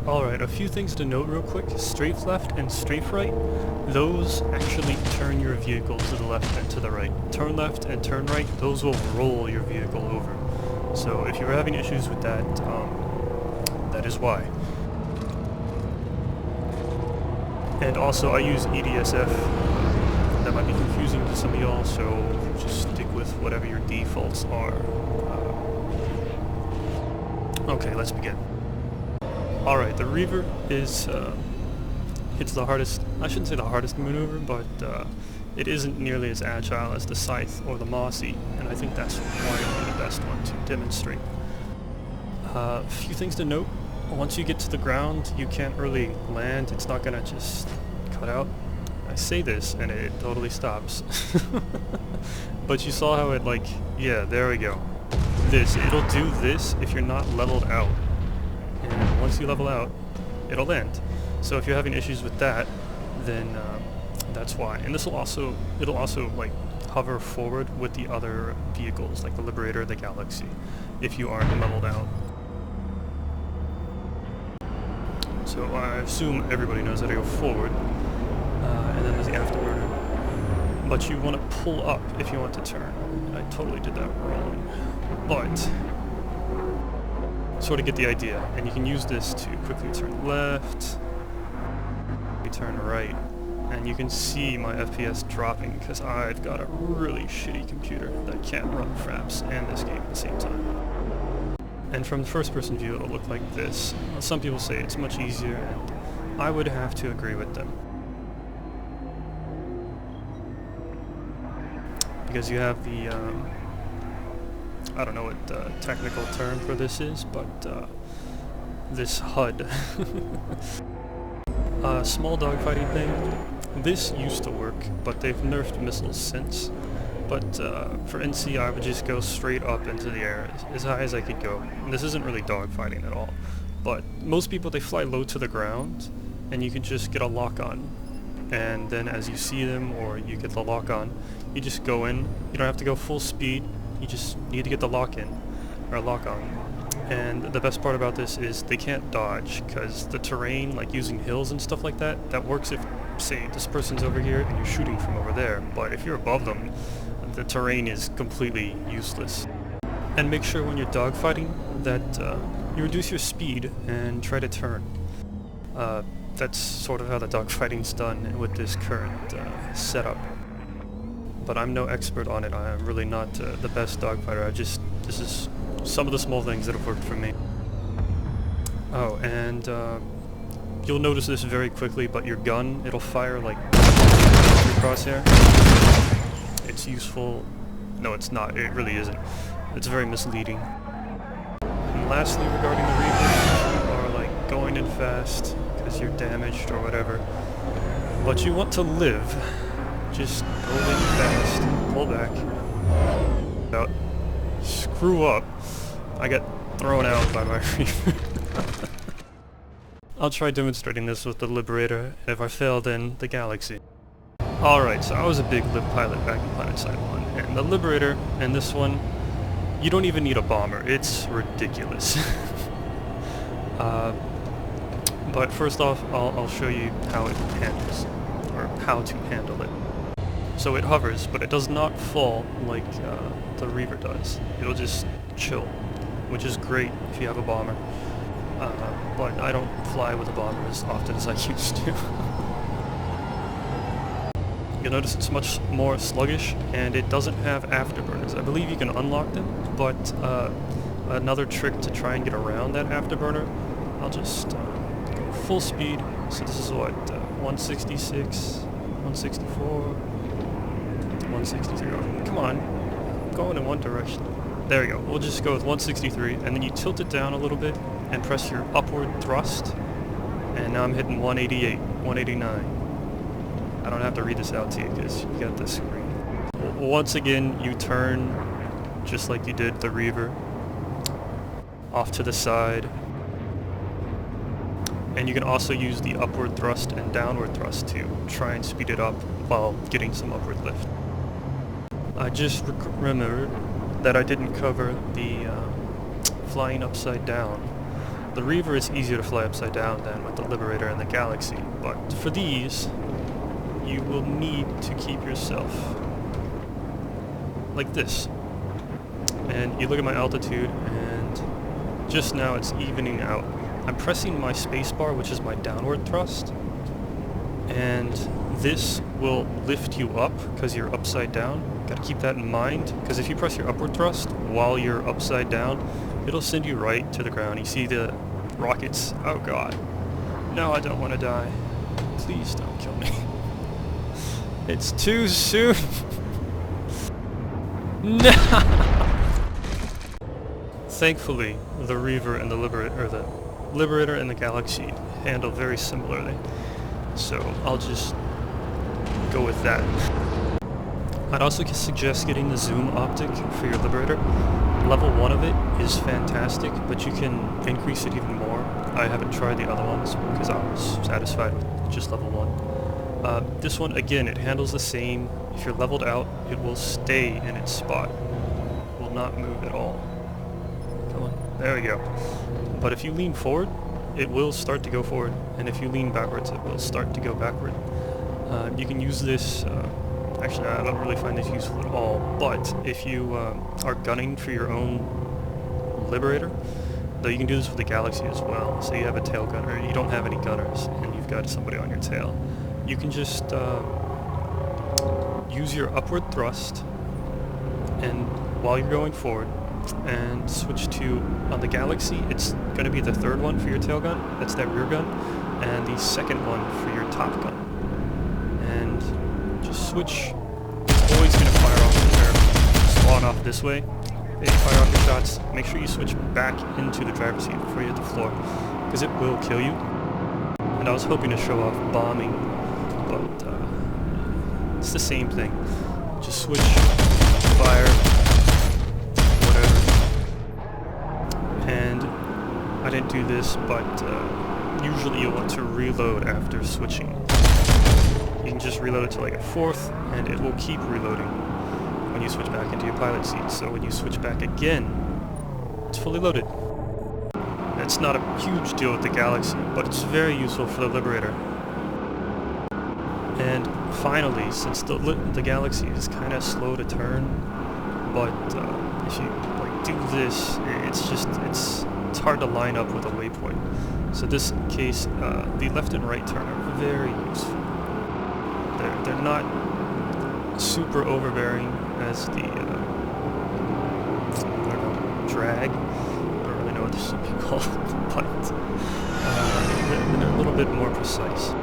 Alright, a few things to note real quick. Strafe left and strafe right, those actually turn your vehicle to the left and to the right. Turn left and turn right, those will roll your vehicle over. So if you're having issues with that, that is why. And also I use EDSF. That might be confusing to some of y'all, so just stick with whatever your defaults are. Okay, let's begin. Alright, the Reaver is, it's the hardest, I shouldn't say the hardest maneuver, but it isn't nearly as agile as the Scythe or the Mossy, and I think that's why it'll be the best one to demonstrate. A few things to note. Once you get to the ground, you can't really land, it's not gonna just cut out. I say this, and it totally stops. But you saw how it, like, yeah, there we go. It'll do this if you're not leveled out. And once you level out, it'll land. So if you're having issues with that, then that's why. And it'll also like hover forward with the other vehicles, like the Liberator, the Galaxy, if you aren't leveled out. So I assume everybody knows how to go forward, and then there's the afterburner. But you want to pull up if you want to turn. I totally did that wrong, but sort of get the idea, and you can use this to quickly turn left, turn right, and you can see my FPS dropping because I've got a really shitty computer that can't run Fraps and this game at the same time. And from the first person view it'll look like this. Some people say it's much easier, and I would have to agree with them. Because you have the I don't know what the technical term for this is, but this HUD. Small dogfighting thing. This used to work, but they've nerfed missiles since. But for NC, I would just go straight up into the air, as high as I could go. And this isn't really dogfighting at all. But most people, they fly low to the ground, and you can just get a lock on. And then as you see them, or you get the lock on, you just go in. You don't have to go full speed. You just need to get the lock in, or lock on. And the best part about this is they can't dodge, because the terrain, like using hills and stuff like that, that works if, say, this person's over here and you're shooting from over there. But if you're above them, the terrain is completely useless. And make sure when you're dogfighting that you reduce your speed and try to turn. That's sort of how the dogfighting's done with this current setup. But I'm no expert on it. I'm really not the best dogfighter. This is some of the small things that have worked for me. Oh, and you'll notice this very quickly, but your gun, it'll fire like your crosshair. It's useful. No, it's not. It really isn't. It's very misleading. And lastly, regarding the Reaver, you are like going in fast because you're damaged or whatever, but you want to live. Just go in fast, pull back, out, screw up. I got thrown out by my Reaver. I'll try demonstrating this with the Liberator, and if I fail, then the Galaxy. Alright, so I was a big Lib pilot back in PlanetSide 1, and the Liberator and this one, you don't even need a bomber. It's ridiculous. But first off, I'll show you how it handles, or how to handle it. So it hovers, but it does not fall like the Reaver does. It'll just chill, which is great if you have a bomber. But I don't fly with a bomber as often as I used to. You'll notice it's much more sluggish, and it doesn't have afterburners. I believe you can unlock them, but another trick to try and get around that afterburner, I'll just go full speed. So this is what, 166, 164... 163. Come on, I'm going in one direction. There we go. We'll just go with 163, and then you tilt it down a little bit and press your upward thrust, and now I'm hitting 188, 189. I don't have to read this out to you because you got the screen. Once again, you turn just like you did the Reaver, off to the side, and you can also use the upward thrust and downward thrust to try and speed it up while getting some upward lift. I just remembered that I didn't cover the flying upside down. The Reaver is easier to fly upside down than with the Liberator and the Galaxy, but for these, you will need to keep yourself like this. And you look at my altitude, and just now it's evening out. I'm pressing my spacebar, which is my downward thrust, and this will lift you up because you're upside down. Gotta keep that in mind, because if you press your upward thrust while you're upside down, it'll send you right to the ground. You see the rockets? Oh god. No, I don't want to die. Please don't kill me. It's too soon. No! Thankfully, the Reaver and the Liberator and the Galaxy handle very similarly. So I'll just go with that. I'd also suggest getting the zoom optic for your Liberator. Level 1 of it is fantastic, but you can increase it even more. I haven't tried the other ones because I was satisfied with just level 1. This one, again, it handles the same. If you're leveled out, it will stay in its spot. It will not move at all. Come on, there we go. But if you lean forward, it will start to go forward, and if you lean backwards, it will start to go backward. You can use this, actually I don't really find this useful at all, but if you are gunning for your own Liberator, though you can do this with the Galaxy as well, so you have a tail gunner, you don't have any gunners, and you've got somebody on your tail, you can just use your upward thrust, and while you're going forward, and switch to, on the Galaxy, it's going to be the third one for your tail gun, that's that rear gun, and the second one for your top gun. And just switch, it's always going to fire off or spawn off this way. Hey, fire off your shots, make sure you switch back into the driver's seat before you hit the floor, because it will kill you. And I was hoping to show off bombing, but it's the same thing. Just switch, fire, and I didn't do this, but usually you'll want to reload after switching. You can just reload it to like a 4th, and it will keep reloading when you switch back into your pilot seat. So when you switch back again, it's fully loaded. It's not a huge deal with the Galaxy, but it's very useful for the Liberator. And finally, since the Galaxy is kind of slow to turn, but if you do this, it's hard to line up with a waypoint. So this case, the left and right turn are very useful. They're not super overbearing as the I don't know, drag. I don't really know what this should be called, but they're a little bit more precise.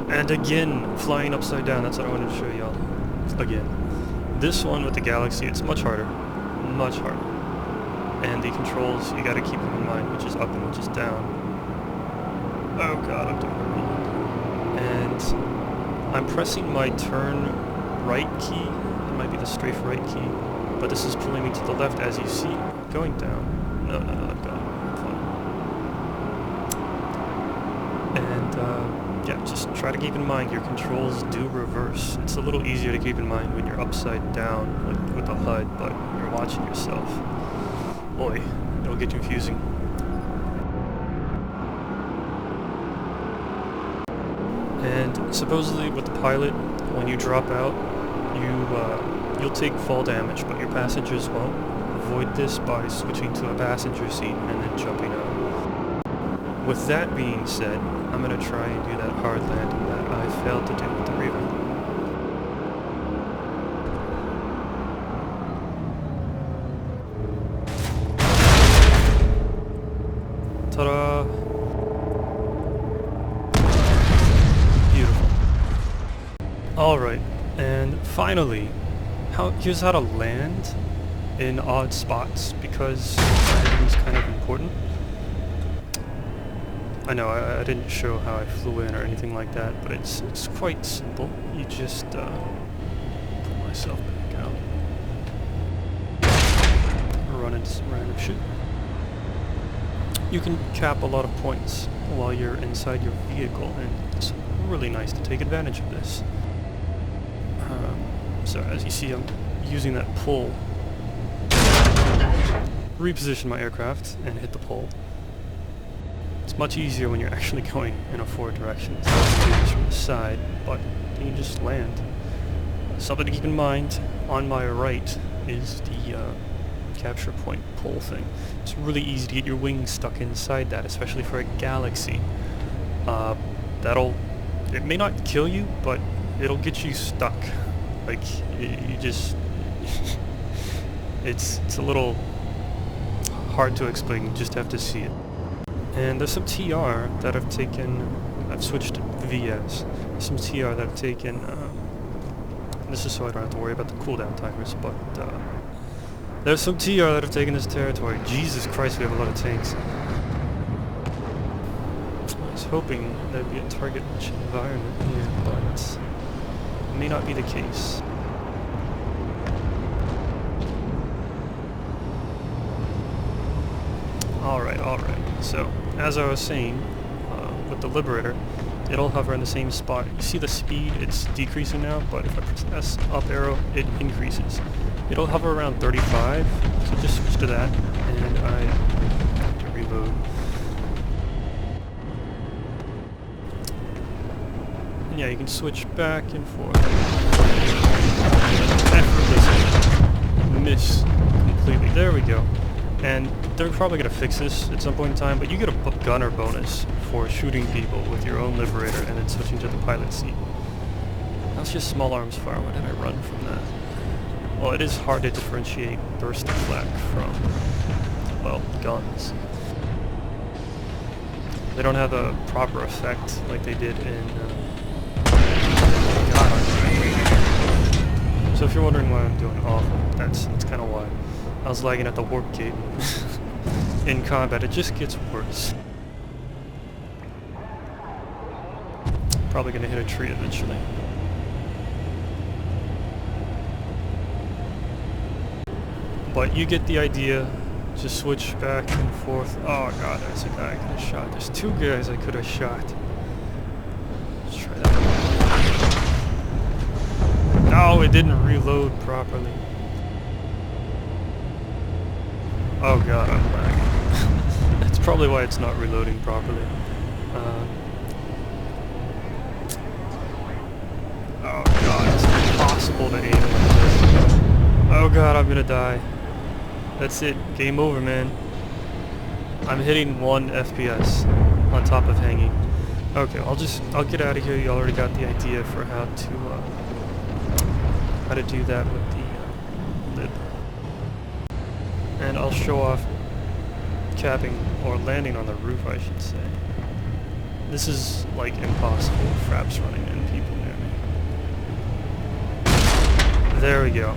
And again, flying upside down. That's what I wanted to show y'all. Again, this one with the Galaxy, it's much harder. Much harder. And the controls, you gotta keep them in mind, which is up and which is down. Oh god, I'm doing it wrong. And I'm pressing my turn right key, it might be the strafe right key, but this is pulling me to the left as you see, going down. No, I'm going, I'm fine. And yeah, just try to keep in mind your controls do reverse. It's a little easier to keep in mind when you're upside down, like with the HUD, but you're watching yourself. Boy, it'll get confusing. And supposedly with the pilot, when you drop out, you'll take fall damage, but your passengers won't. Avoid this by switching to a passenger seat and then jumping out. With that being said, I'm going to try and do that hard landing that I failed to do with the Reaver. Ta-da! Beautiful. Alright, and finally, here's how to land in odd spots, because landing is kind of important. I know I didn't show how I flew in or anything like that, but it's quite simple. You just pull myself back out, run into some random shit. You can cap a lot of points while you're inside your vehicle, and it's really nice to take advantage of this. So as you see, I'm using that pull, reposition my aircraft, and hit the pull. It's much easier when you're actually going in a forward direction. So you can do this from the side, but then you just land. Something to keep in mind, on my right is the capture point pole thing. It's really easy to get your wings stuck inside that, especially for a galaxy. It may not kill you, but it'll get you stuck. Like, you just... it's a little hard to explain, you just have to see it. And there's some TR that I've taken... I've switched to VS. Some TR that I've taken... this is so I don't have to worry about the cooldown timers, but... there's some TR that have taken this territory. Jesus Christ, we have a lot of tanks. I was hoping there'd be a target-rich environment here, but it may not be the case. Alright. So, as I was saying, with the Liberator, it'll hover in the same spot. You see the speed, it's decreasing now, but if I press up arrow, it increases. It'll hover around 35, so just switch to that, and I have to reload. And yeah, you can switch back and forth. Effortlessly. Miss completely. There we go. And they're probably going to fix this at some point in time, but you get a gunner bonus for shooting people with your own Liberator and then switching to the pilot seat. That's just small arms fire. Why did I run from that? Well, it is hard to differentiate burst flak from, well, guns. They don't have a proper effect like they did in... So if you're wondering why I'm doing awful, that's kind of why. I was lagging at the warp gate. In combat, it just gets worse. Probably gonna hit a tree eventually. But you get the idea. Just switch back and forth. Oh god, there's a guy I could have shot. There's two guys I could have shot. Let's try that. No, it didn't reload properly. Oh god, I'm lagging. That's probably why it's not reloading properly. Oh god, it's impossible to aim like this. Oh god, I'm gonna die. That's it. Game over, man. I'm hitting 1 FPS on top of hanging. Okay, I'll get out of here. You already got the idea for how to do that with the lib. And I'll show off capping or landing on the roof, I should say. This is like impossible. Fraps running and people near me. There we go.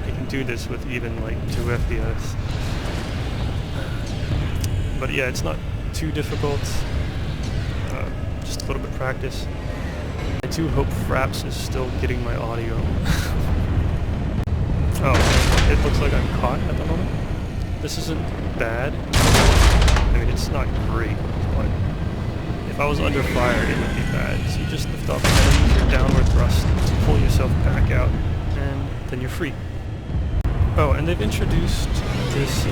You can do this with even like 2 FPS. But yeah, it's not too difficult. Just a little bit of practice. I do hope Fraps is still getting my audio. Oh, it looks like I'm caught at the moment. This isn't bad. I mean, it's not great, but if I was under fire, it would be bad. So you just lift up and use your downward thrust to pull yourself back out, and then you're free. Oh, and they've introduced this,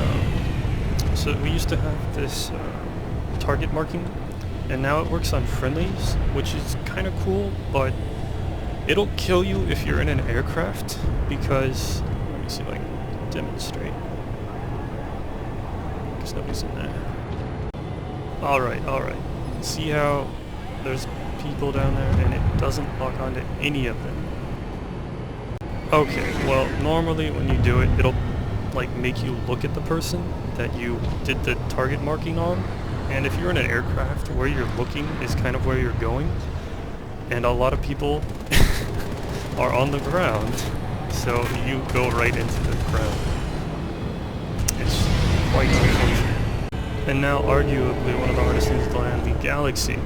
so we used to have this target marking, and now it works on friendlies, which is kind of cool, but it'll kill you if you're in an aircraft, because, let me see if I can demonstrate. Because nobody's in there. Alright. See how there's people down there, and it doesn't lock onto any of them. Okay, well, normally when you do it, it'll like make you look at the person that you did the target marking on, and if you're in an aircraft, where you're looking is kind of where you're going, and a lot of people are on the ground, so you go right into the ground. It's quite unfortunate. And now arguably one of the hardest things to land, the Galaxy.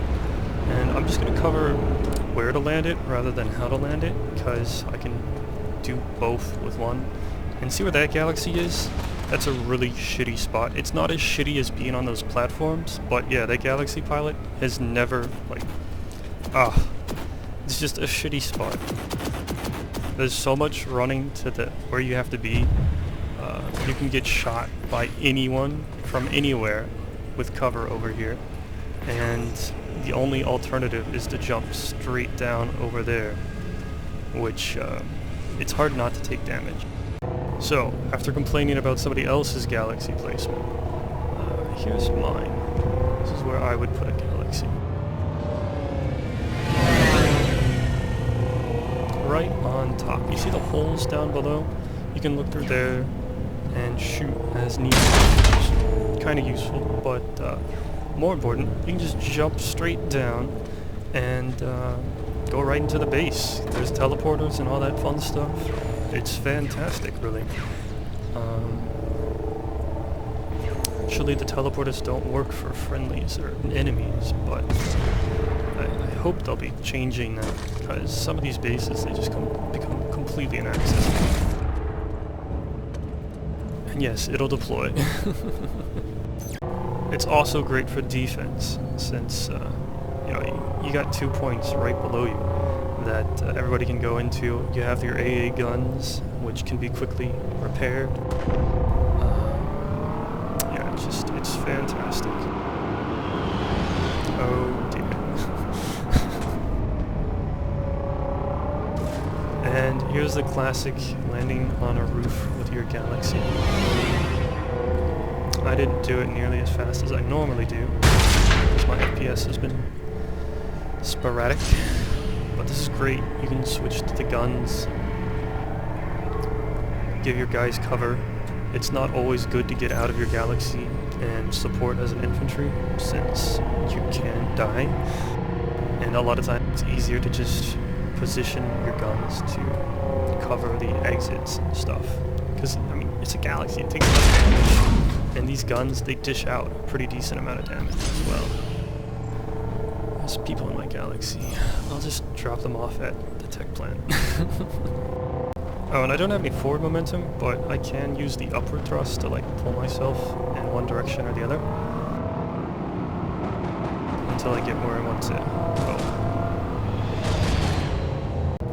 And I'm just going to cover where to land it rather than how to land it, because I can do both with one. And see where that Galaxy is? That's a really shitty spot. It's not as shitty as being on those platforms, but yeah, that Galaxy pilot has never, like, it's just a shitty spot. There's so much running to the where you have to be. You can get shot by anyone from anywhere with cover over here. and the only alternative is to jump straight down over there, which it's hard not to take damage. So, after complaining about somebody else's galaxy placement, here's mine. This is where I would put a galaxy. Right on top. You see the holes down below? You can look through there and shoot as needed, which is kind of useful, but more important, you can just jump straight down and go right into the base. There's teleporters and all that fun stuff. It's fantastic, really. Actually, the teleporters don't work for friendlies or enemies, but I hope they'll be changing that, because some of these bases, they just become completely inaccessible. And yes, it'll deploy. It's also great for defense, since you know, you got 2 points right below you that everybody can go into. You have your AA guns, which can be quickly repaired. Yeah, it's fantastic. Oh dear. And here's the classic landing on a roof with your galaxy. I didn't do it nearly as fast as I normally do, because my FPS has been sporadic, but this is great. You can switch to the guns, give your guys cover. It's not always good to get out of your galaxy and support as an infantry, since you can die, and a lot of times it's easier to just position your guns to cover the exits and stuff, because I mean, it's a galaxy, it takes less damage, and these guns, they dish out a pretty decent amount of damage as well. There's people in my galaxy. I'll just drop them off at the tech plant. Oh, and I don't have any forward momentum, but I can use the upward thrust to like pull myself in one direction or the other until I get where I want to go.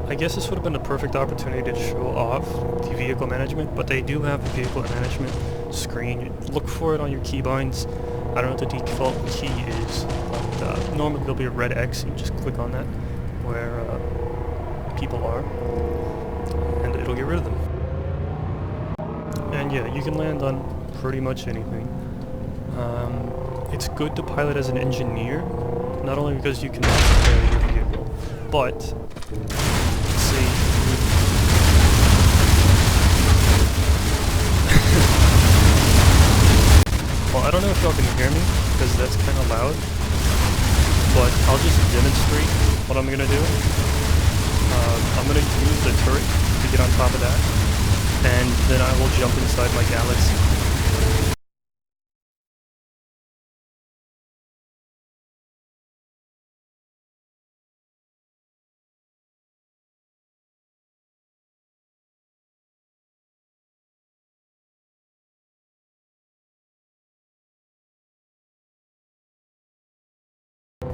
I guess this would have been a perfect opportunity to show off the vehicle management, but they do have a vehicle management screen. Look for it on your keybinds. I don't know what the default key is, but normally there'll be a red X, and you just click on that where people are, and it'll get rid of them. And yeah, you can land on pretty much anything. It's good to pilot as an engineer, not only because you can repair your vehicle, but see. Well, I don't know if y'all can hear me, because that's kind of loud, but I'll just demonstrate what I'm going to do. I'm going to use the turret to get on top of that, and then I will jump inside my galaxy.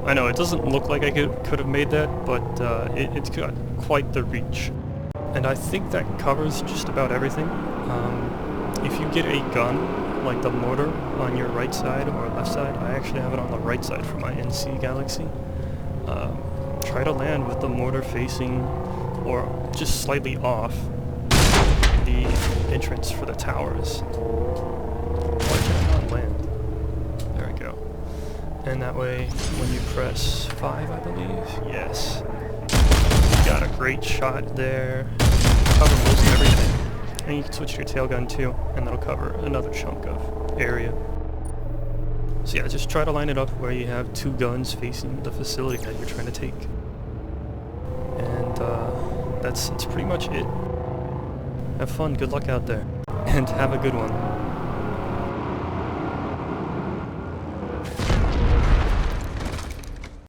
I know, it doesn't look like I could have made that, but it's got quite the reach. And I think that covers just about everything. If you get a gun, like the mortar, on your right side or left side, I actually have it on the right side for my NC Galaxy. Try to land with the mortar facing, or just slightly off, the entrance for the towers. Why can I not land? There we go. And that way, when you press 5, I believe, yes, you got a great shot there, cover most everything, and you can switch to your tail gun too, and that'll cover another chunk of area. So yeah, just try to line it up where you have 2 guns facing the facility that you're trying to take, and that's pretty much it. Have fun, good luck out there, and have a good one.